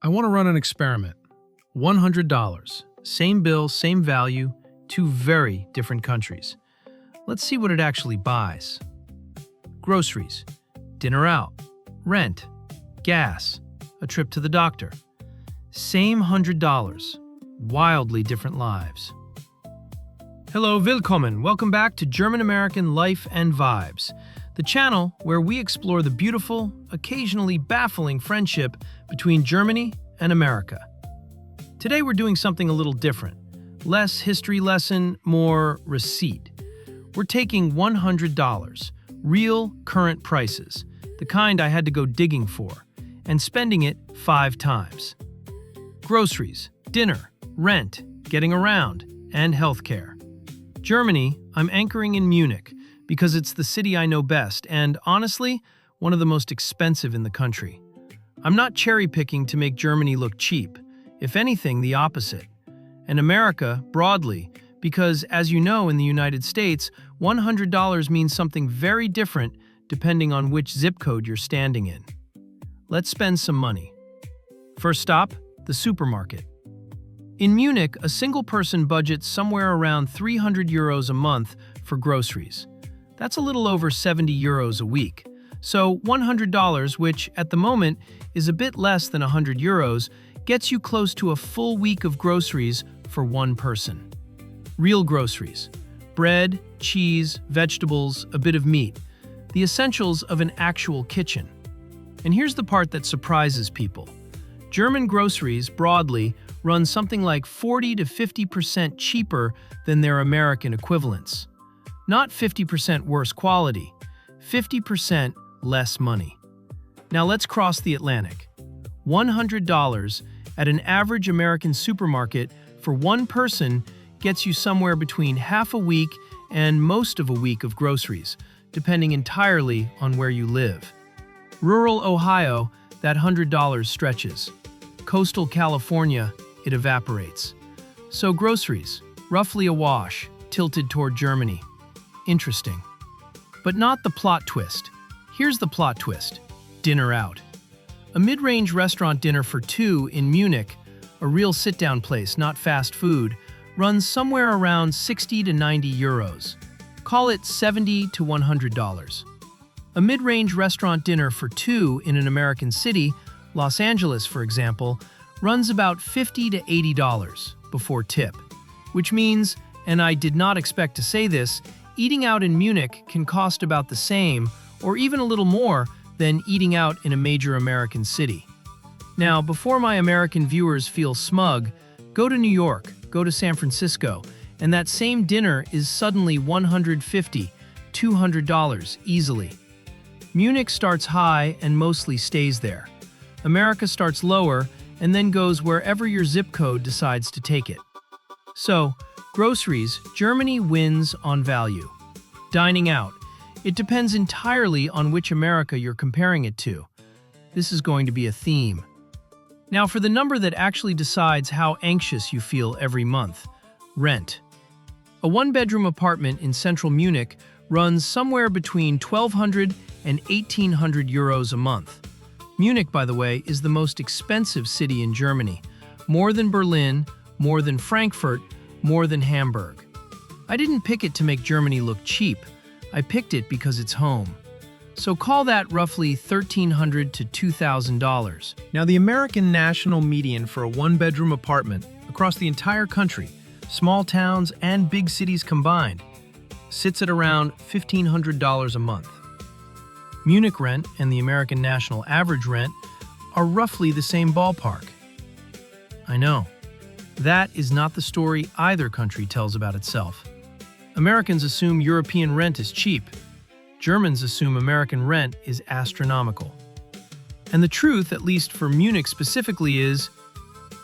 I want to run an experiment. $100. Same bill, same value, two very different countries. Let's see what it actually buys. Groceries, dinner out, rent, gas, a trip to the doctor. Same $100. Wildly different lives. Hello, willkommen. Welcome back to German-American Life and Vibes, the channel where we explore the beautiful, occasionally baffling friendship between Germany and America. Today we're doing something a little different. Less history lesson, more receipt. We're taking $100, real current prices, the kind I had to go digging for, and spending it 5 times. Groceries, dinner, rent, getting around, and healthcare. Germany, I'm anchoring in Munich because it's the city I know best and, honestly, one of the most expensive in the country. I'm not cherry-picking to make Germany look cheap. If anything, the opposite. And America, broadly, because, as you know, in the United States, $100 means something very different depending on which zip code you're standing in. Let's spend some money. First stop, the supermarket. In Munich, a single person budgets somewhere around €300 a month for groceries. That's a little over €70 a week. So $100, which at the moment is a bit less than €100, gets you close to a full week of groceries for one person. Real groceries: bread, cheese, vegetables, a bit of meat. The essentials of an actual kitchen. And here's the part that surprises people. German groceries, broadly, run something like 40 to 50% cheaper than their American equivalents. Not 50% worse quality, 50% less money. Now let's cross the Atlantic. $100 at an average American supermarket for one person gets you somewhere between half a week and most of a week of groceries, depending entirely on where you live. Rural Ohio, that $100 stretches. Coastal California, it evaporates. So groceries, roughly a wash, tilted toward Germany. Interesting. But not the plot twist. Here's the plot twist: dinner out. A mid-range restaurant dinner for 2 in Munich, a real sit-down place, not fast food, runs somewhere around 60 to 90 euros. Call it $70 to $100. A mid-range restaurant dinner for 2 in an American city, Los Angeles for example, runs about $50 to $80 before tip. Which means, and I did not expect to say this, eating out in Munich can cost about the same, or even a little more, than eating out in a major American city. Now, before my American viewers feel smug, go to New York, go to San Francisco, and that same dinner is suddenly $150, $200 easily. Munich starts high and mostly stays there. America starts lower and then goes wherever your zip code decides to take it. So, groceries, Germany wins on value. Dining out, it depends entirely on which America you're comparing it to. This is going to be a theme. Now for the number that actually decides how anxious you feel every month: rent. A one-bedroom apartment in central Munich runs somewhere between 1,200 and 1,800 euros a month. Munich, by the way, is the most expensive city in Germany. More than Berlin, more than Frankfurt, more than Hamburg. I didn't pick it to make Germany look cheap. I picked it because it's home. So call that roughly $1,300 to $2,000. Now the American national median for a one-bedroom apartment across the entire country, small towns and big cities combined, sits at around $1,500 a month. Munich rent and the American national average rent are roughly the same ballpark. I know. That is not the story either country tells about itself. Americans assume European rent is cheap. Germans assume American rent is astronomical. And the truth, at least for Munich specifically, is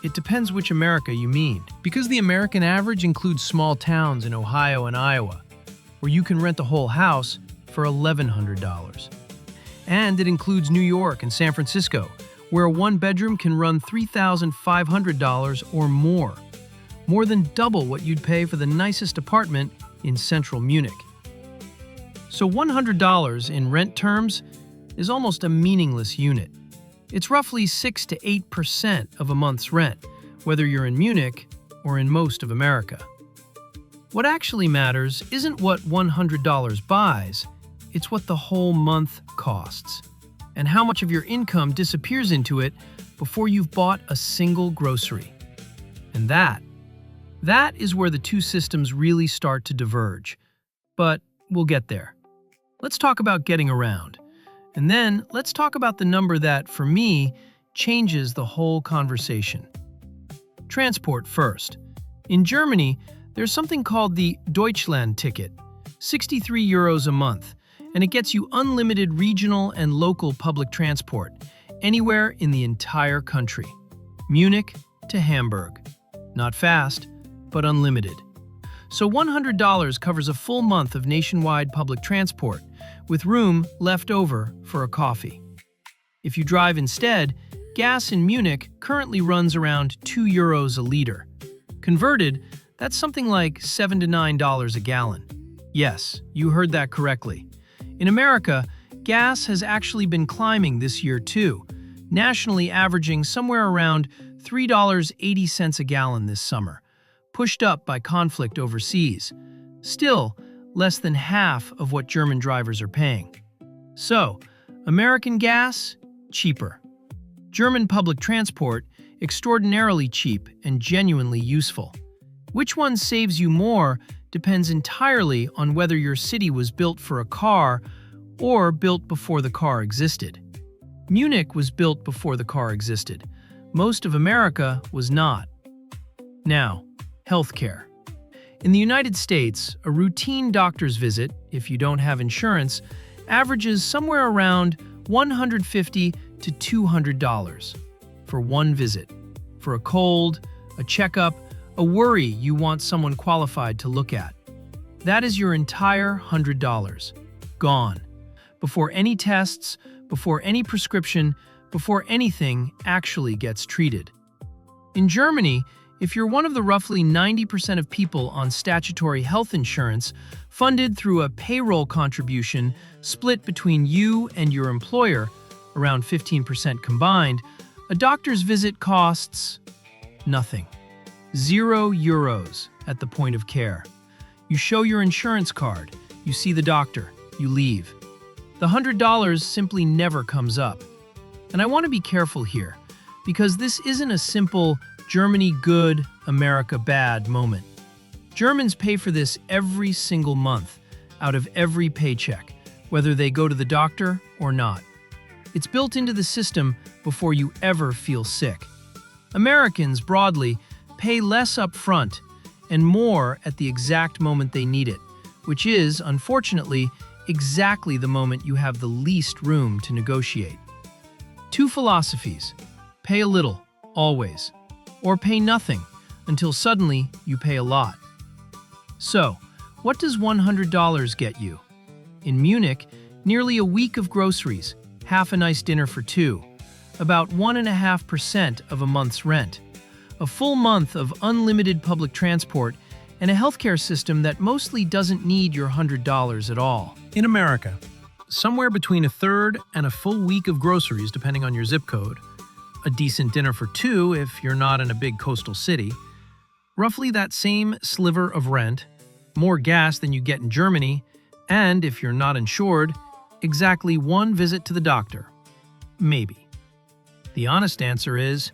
it depends which America you mean. Because the American average includes small towns in Ohio and Iowa, where you can rent a whole house for $1,100. And it includes New York and San Francisco, where a one-bedroom can run $3,500 or more. More than double what you'd pay for the nicest apartment in central Munich. So $100 in rent terms is almost a meaningless unit. It's roughly 6 to 8% of a month's rent, whether you're in Munich or in most of America. What actually matters isn't what $100 buys, it's what the whole month costs, and how much of your income disappears into it before you've bought a single grocery. And that is where the two systems really start to diverge. But we'll get there. Let's talk about getting around. And then let's talk about the number that, for me, changes the whole conversation. Transport first. In Germany, there's something called the Deutschland ticket, 63 euros a month, and it gets you unlimited regional and local public transport, anywhere in the entire country. Munich to Hamburg. Not fast, but unlimited. So $100 covers a full month of nationwide public transport, with room left over for a coffee. If you drive instead, gas in Munich currently runs around 2 euros a liter. Converted, that's something like $7 to $9 a gallon. Yes, you heard that correctly. In America, gas has actually been climbing this year too, nationally averaging somewhere around $3.80 a gallon this summer, pushed up by conflict overseas. Still, less than half of what German drivers are paying. So, American gas, cheaper. German public transport, extraordinarily cheap and genuinely useful. Which one saves you more depends entirely on whether your city was built for a car or built before the car existed. Munich was built before the car existed. Most of America was not. Now, healthcare. In the United States, a routine doctor's visit, if you don't have insurance, averages somewhere around $150 to $200 for one visit. For a cold, a checkup, a worry you want someone qualified to look at. That is your entire $100. Gone. Before any tests, before any prescription, before anything actually gets treated. In Germany, if you're one of the roughly 90% of people on statutory health insurance, funded through a payroll contribution split between you and your employer, around 15% combined, a doctor's visit costs nothing. 0 euros at the point of care. You show your insurance card, you see the doctor, you leave. The $100 simply never comes up. And I want to be careful here, because this isn't a simple Germany good, America bad moment. Germans pay for this every single month, out of every paycheck, whether they go to the doctor or not. It's built into the system before you ever feel sick. Americans, broadly, pay less up front and more at the exact moment they need it, which is, unfortunately, exactly the moment you have the least room to negotiate. Two philosophies: pay a little, always, or pay nothing until suddenly you pay a lot. So, what does $100 get you? In Munich, nearly a week of groceries, half a nice dinner for two, about 1.5% of a month's rent, a full month of unlimited public transport, and a healthcare system that mostly doesn't need your $100 at all. In America, somewhere between a third and a full week of groceries, depending on your zip code, a decent dinner for two if you're not in a big coastal city, roughly that same sliver of rent, more gas than you get in Germany, and if you're not insured, exactly one visit to the doctor. Maybe. The honest answer is,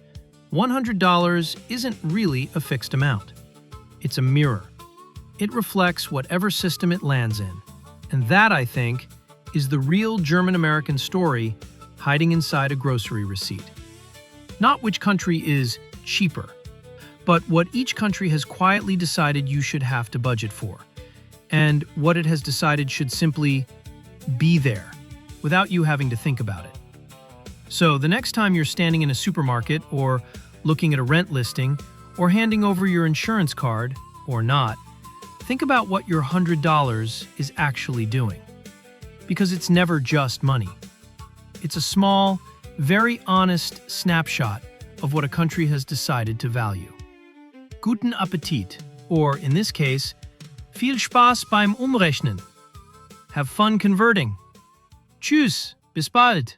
$100 isn't really a fixed amount. It's a mirror. It reflects whatever system it lands in. And that, I think, is the real German-American story hiding inside a grocery receipt. Not which country is cheaper, but what each country has quietly decided you should have to budget for, and what it has decided should simply be there, without you having to think about it. So the next time you're standing in a supermarket or looking at a rent listing or handing over your insurance card, or not, think about what your $100 is actually doing. Because it's never just money. It's a small, very honest snapshot of what a country has decided to value. Guten Appetit, or in this case, viel Spaß beim Umrechnen. Have fun converting. Tschüss, bis bald.